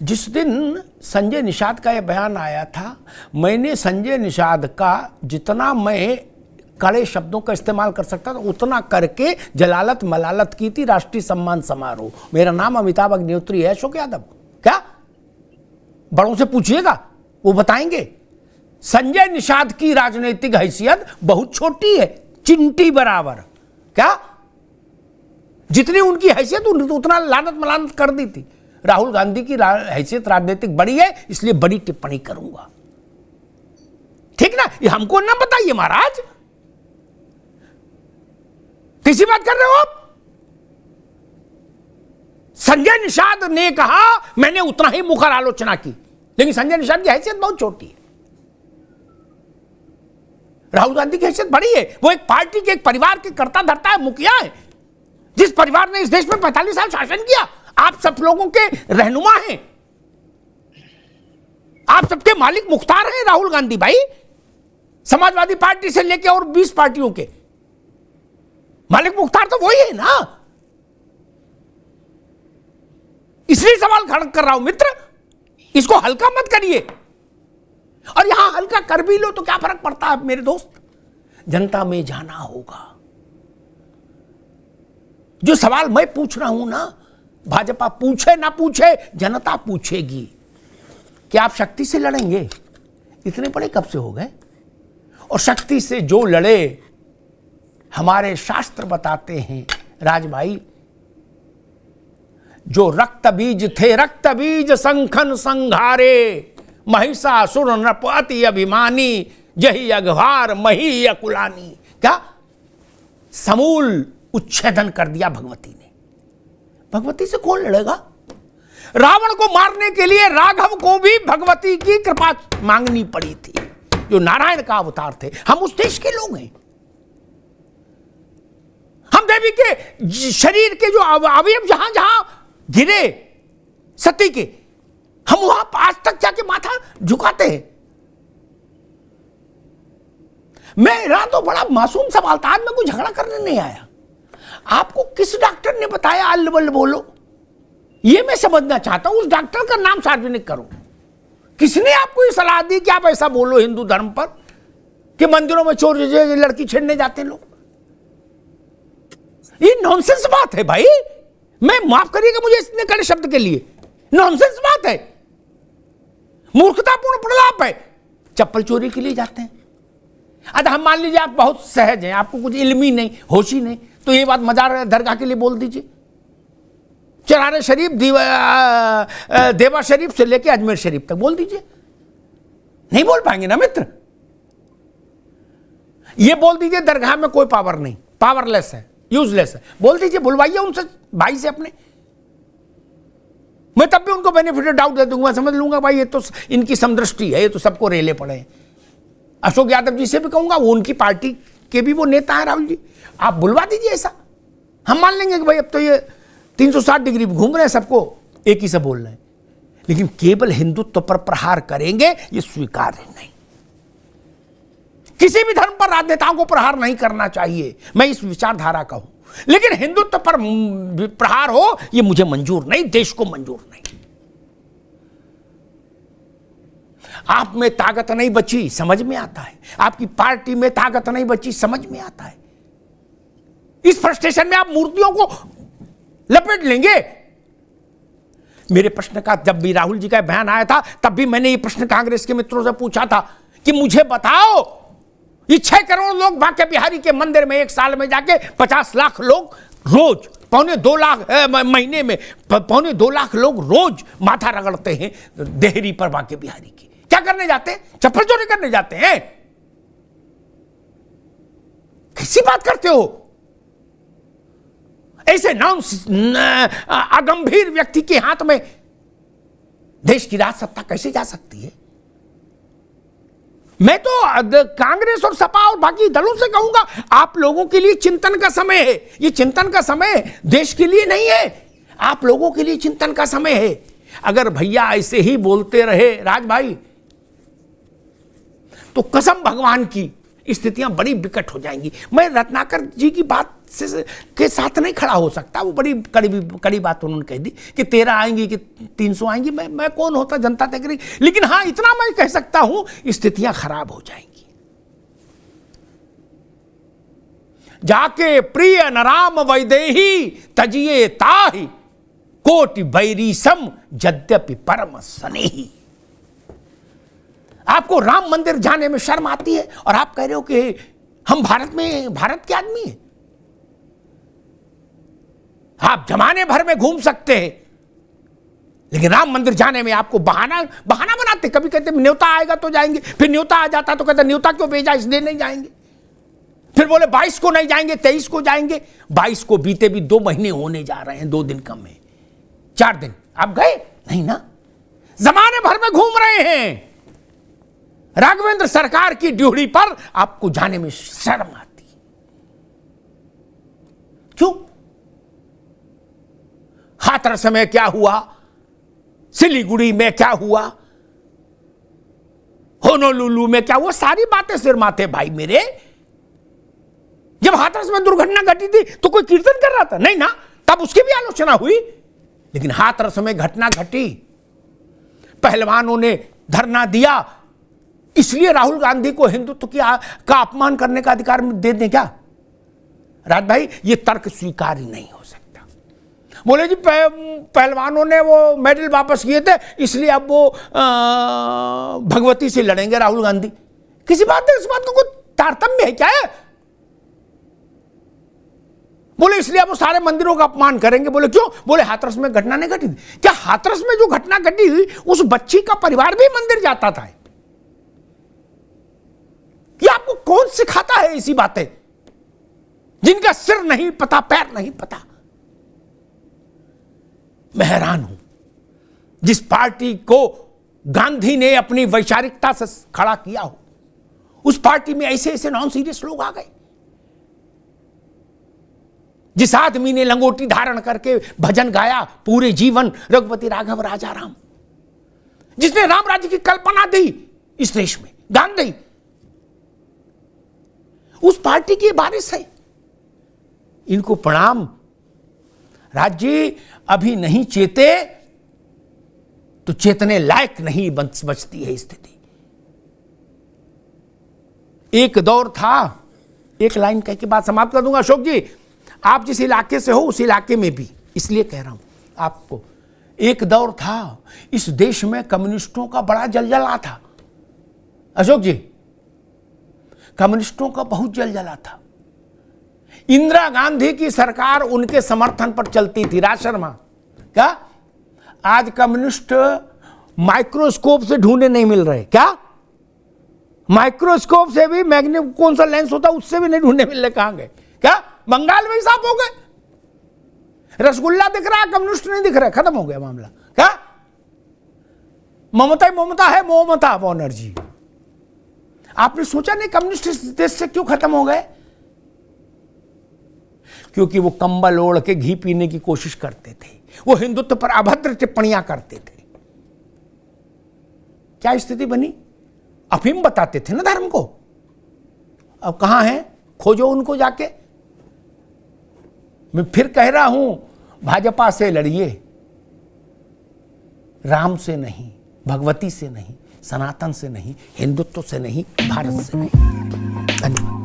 जिस दिन संजय निषाद का यह बयान आया था, मैंने संजय निषाद का जितना मैं कड़े शब्दों का इस्तेमाल कर सकता था उतना करके जलालत मलालत की थी राष्ट्रीय सम्मान समारोह। मेरा नाम अमिताभ अग्निहोत्री है, अशोक यादव। क्या बड़ों से पूछिएगा, वो बताएंगे। संजय निषाद की राजनीतिक हैसियत बहुत छोटी है, चिंटी बराबर। क्या जितनी उनकी हैसियत उतना लानत मलानत कर दी थी। राहुल गांधी की हैसियत राजनीतिक बड़ी है, इसलिए बड़ी टिप्पणी करूंगा। ठीक ना, ये हमको ना बताइए महाराज, किसी बात कर रहे हो आप? संजय निषाद ने कहा मैंने उतना ही मुखर आलोचना की, लेकिन संजय निषाद की हैसियत बहुत छोटी है। राहुल गांधी की हैसियत बड़ी है, वो एक पार्टी के, एक परिवार के कर्ता धर्ता है, मुखिया है, जिस परिवार ने इस देश में 45 साल शासन किया। आप सब लोगों के रहनुमा हैं, आप सबके मालिक मुख्तार हैं राहुल गांधी भाई। समाजवादी पार्टी से लेकर और 20 पार्टियों के मालिक मुख्तार तो वही है ना। इसलिए सवाल खड़ा कर रहा हूं मित्र, इसको हल्का मत करिए। और यहां हल्का कर भी लो तो क्या फर्क पड़ता है मेरे दोस्त, जनता में जाना होगा। जो सवाल मैं पूछ रहा हूं ना, भाजपा पूछे ना पूछे, जनता पूछेगी कि आप शक्ति से लड़ेंगे। इतने बड़े कब से हो गए? और शक्ति से जो लड़े, हमारे शास्त्र बताते हैं राज भाई, जो रक्त बीज थे रक्त बीज संखन संघारे, महिषासुर नृप अति अभिमानी, जही अघवार मही अकुलानी। क्या समूल उच्छेदन कर दिया भगवती ने। भगवती से कौन लड़ेगा? रावण को मारने के लिए राघव को भी भगवती की कृपा मांगनी पड़ी थी, जो नारायण का अवतार थे। हम उस देश के लोग हैं। हम देवी के शरीर के जो अवयव जहां जहां गिरे सती के, हम वहां आज तक जाके माथा झुकाते हैं। मेरा तो बड़ा मासूम सवाल था, आज मैं कोई झगड़ा करने नहीं आया। आपको किस डॉक्टर ने बताया अल्ल बल्ल बोलो? ये मैं समझना चाहता हूं। उस डॉक्टर का नाम सार्वजनिक करो। किसने आपको ये सलाह दी कि आप ऐसा बोलो हिंदू धर्म पर, कि मंदिरों में चोर लड़की छेड़ने जाते लोग? ये नॉनसेंस बात है भाई। मैं माफ करिएगा मुझे इतने कड़े शब्द के लिए, नॉनसेंस बात है, मूर्खतापूर्ण प्रलाप है। चप्पल चोरी के लिए जाते हैं। अच्छा हम मान लीजिए आप बहुत सहज हैं, आपको कुछ इल्म ही नहीं, होश ही नहीं, तो ये बात मजार दरगाह के लिए बोल दीजिए। चरारे शरीफ, देवा शरीफ से लेके अजमेर शरीफ तक बोल दीजिए। नहीं बोल पाएंगे ना मित्र। ये बोल दीजिए दरगाह में कोई पावर नहीं, पावरलेस है, यूजलेस है, बोल दीजिए, बुलवाइए उनसे, भाई से अपने। मैं तब भी उनको बेनिफिट डाउट दे दूंगा, समझ लूंगा भाई ये तो इनकी समदृष्टि है, ये तो सबको रेले पड़े हैं। अशोक यादव जी से भी कहूंगा, वो उनकी पार्टी के भी वो नेता है राहुल जी, आप बुलवा दीजिए ऐसा। हम मान लेंगे कि भाई अब तो ये 360 डिग्री घूम रहे हैं, सबको एक ही से बोल रहे हैं। लेकिन केवल हिंदुत्व पर प्रहार करेंगे, ये स्वीकार्य नहीं। किसी भी धर्म पर राजनेताओं को प्रहार नहीं करना चाहिए, मैं इस विचारधारा का हूं। लेकिन हिंदुत्व पर प्रहार हो, ये मुझे मंजूर नहीं, देश को मंजूर नहीं। आप में ताकत नहीं बची, समझ में आता है। आपकी पार्टी में ताकत नहीं बची, समझ में आता है। इस फ्रस्ट्रेशन में आप मूर्तियों को लपेट लेंगे। मेरे प्रश्न का, जब भी राहुल जी का बयान आया था, तब भी मैंने ये प्रश्न कांग्रेस के मित्रों से पूछा था कि मुझे बताओ, ये 6 करोड़ लोग बांके बिहारी के मंदिर में एक साल में जाके 50 लाख लोग रोज, 2.25 लाख महीने में 2.25 लाख लोग रोज माथा रगड़ते हैं देहरी पर बांके बिहारी की। क्या करने जाते हैं? चप्पल चोरी करने जाते हैं। कैसी बात करते हो? ऐसे अगंभीर व्यक्ति के हाथ में देश की राज सत्ता कैसे जा सकती है? मैं तो कांग्रेस और सपा और बाकी दलों से कहूंगा, आप लोगों के लिए चिंतन का समय है। ये चिंतन का समय देश के लिए नहीं है, आप लोगों के लिए चिंतन का समय है। अगर भैया ऐसे ही बोलते रहे राज भाई, तो कसम भगवान की स्थितियां बड़ी विकट हो जाएंगी। मैं रत्नाकर जी की बात के साथ नहीं खड़ा हो सकता, वो बड़ी कड़ी बात उन्होंने कह दी कि 13 आएंगी कि 300 आएंगी। मैं कौन होता, जनता तय करेगी। लेकिन हाँ, इतना मैं कह सकता हूं, स्थितियां खराब हो जाएंगी। जाके प्रिय नराम वैदेही तजिए ताहि कोटि बैरी सम यद्यपि परम स्नेही। आपको राम मंदिर जाने में शर्म आती है और आप कह रहे हो कि हम भारत के आदमी हैं। आप जमाने भर में घूम सकते हैं, लेकिन राम मंदिर जाने में आपको बहाना बनाते। कभी कहते न्योता आएगा तो जाएंगे, फिर न्योता आ जाता तो कहते न्योता क्यों भेजा, इसलिए नहीं जाएंगे। फिर बोले 22 को नहीं जाएंगे, 23 को जाएंगे। 22 को बीते भी 2 महीने होने जा रहे हैं, 2 दिन कम है, 4 दिन। आप गए नहीं ना, जमाने भर में घूम रहे हैं। राघवेंद्र सरकार की ड्योढ़ी पर आपको जाने में शर्म आती है। क्यों? हाथरस में क्या हुआ, सिलीगुड़ी में क्या हुआ, होनोलुलु में क्या हुआ, सारी बातें सिर माथे भाई मेरे। जब हाथरस में दुर्घटना घटी थी तो कोई कीर्तन कर रहा था? नहीं ना, तब उसकी भी आलोचना हुई। लेकिन हाथरस में घटना घटी, पहलवानों ने धरना दिया, इसलिए राहुल गांधी को हिंदुत्व का अपमान करने का अधिकार दे दें क्या? राज भाई, ये तर्क स्वीकार ही नहीं हो सकता। बोले जी पहलवानों ने वो मेडल वापस किए थे, इसलिए अब वो भगवती से लड़ेंगे राहुल गांधी। किसी बात है, इस बात का कोई तारतम्य है क्या है? बोले इसलिए अब वो सारे मंदिरों का अपमान करेंगे। बोले क्यों? बोले हाथरस में घटना नहीं घटी। क्या हाथरस में जो घटना घटी हुई, उस बच्ची का परिवार भी मंदिर जाता था? ये आपको कौन सिखाता है ऐसी बातें, जिनका सिर नहीं पता, पैर नहीं पता? मैं हैरान हूं, जिस पार्टी को गांधी ने अपनी वैचारिकता से खड़ा किया हो, उस पार्टी में ऐसे ऐसे नॉन सीरियस लोग आ गए। जिस आदमी ने लंगोटी धारण करके भजन गाया पूरे जीवन, रघुपति राघव राजा राम, जिसने राम राज्य की कल्पना दी इस देश में, गांधी, उस पार्टी की बारिश है। इनको प्रणाम। राज्य अभी नहीं चेते तो चेतने लायक नहीं बचती है स्थिति। एक दौर था, एक लाइन कह के बात समाप्त कर दूंगा। अशोक जी, आप जिस इलाके से हो उस इलाके में भी, इसलिए कह रहा हूं आपको, एक दौर था इस देश में कम्युनिस्टों का बड़ा जलजला था। अशोक जी, कम्युनिस्टों का बहुत जलजला था। इंदिरा गांधी की सरकार उनके समर्थन पर चलती थी। राज शर्मा, क्या आज कम्युनिस्ट माइक्रोस्कोप से ढूंढे नहीं मिल रहे? क्या माइक्रोस्कोप से भी, मैग्नेट कौन सा लेंस होता है उससे भी नहीं ढूंढने मिल रहे? कहां गए? क्या बंगाल में ही साफ हो गए? रसगुल्ला दिख रहा है, कम्युनिस्ट नहीं दिख रहा, खत्म हो गया मामला। क्या ममता ही ममता है, ममता बनर्जी। आपने सोचा नहीं कम्युनिस्ट इस देश से क्यों खत्म हो गए? क्योंकि वो कंबल ओढ़ के घी पीने की कोशिश करते थे, वो हिंदुत्व पर अभद्र टिप्पणियां करते थे। क्या स्थिति बनी? अफीम बताते थे ना धर्म को। अब कहां है? खोजो उनको जाके। मैं फिर कह रहा हूं, भाजपा से लड़िए, राम से नहीं, भगवती से नहीं, सनातन से नहीं, हिंदुत्व से नहीं, भारत से नहीं। धन्यवाद।